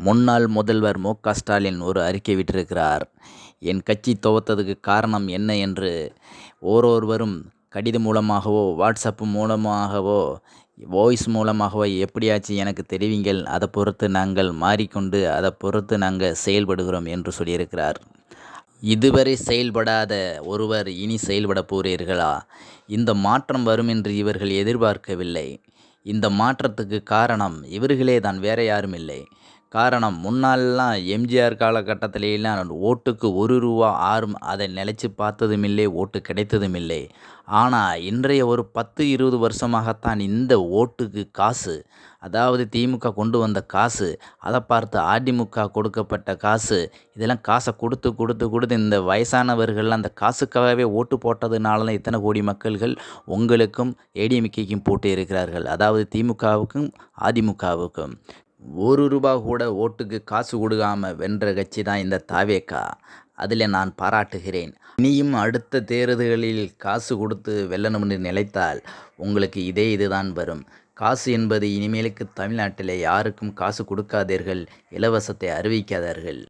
முன்னாள் முதல்வர் மு.க.ஸ்டாலின் ஒரு அறிக்கை விட்டிருக்கிறார். என் கட்சி துவத்ததுக்கு காரணம் என்ன என்று ஓரொருவரும் கடிதம் மூலமாகவோ, வாட்ஸ்அப் மூலமாகவோ, வாய்ஸ் மூலமாகவோ எப்படியாச்சும் எனக்கு தெரிவிங்கள். அதை பொறுத்து நாங்கள் மாறிக்கொண்டு அதை பொறுத்து நாங்கள் செயல்படுகிறோம் என்று சொல்லியிருக்கிறார். இதுவரை செயல்படாத ஒருவர் இனி செயல்பட போகிறீர்களா? இந்த மாற்றம் வரும் என்று இவர்கள் எதிர்பார்க்கவில்லை. இந்த மாற்றத்துக்கு காரணம் இவர்களே தான், வேற யாரும் இல்லை. காரணம், முன்னாலெல்லாம் எம்ஜிஆர் காலகட்டத்திலெல்லாம் ஓட்டுக்கு ரூ. 1 அதை நினச்சி பார்த்ததும் இல்லை, ஓட்டு கிடைத்ததும் இல்லை. ஆனால் இன்றைய ஒரு 10-20 வருஷமாகத்தான் இந்த ஓட்டுக்கு காசு, அதாவது திமுக கொண்டு வந்த காசு, அதை பார்த்து அதிமுக கொடுக்கப்பட்ட காசு, இதெல்லாம் காசை கொடுத்து கொடுத்து கொடுத்து இந்த வயசானவர்கள் அந்த காசுக்காகவே ஓட்டு போட்டதுனால தான் இத்தனை கோடி மக்கள்கள் உங்களுக்கும் ஏடிஎம்கேக்கும் போட்டு இருக்கிறார்கள். அதாவது திமுகவுக்கும் அதிமுகவுக்கும் ரூ. 1 கூட ஓட்டுக்கு காசு கொடுக்காமல் வென்ற கட்சி தான் இந்த தாவேகா. அதில் நான் பாராட்டுகிறேன். இனியும் அடுத்த தேர்தல்களில் காசு கொடுத்து வெல்லணும்னு நினைத்தால் உங்களுக்கு இதுதான் வரும். காசு என்பது இனிமேலுக்கு தமிழ்நாட்டில் யாருக்கும் காசு கொடுக்காதீர்கள், இலவசத்தை அறிவிக்காதீர்கள்.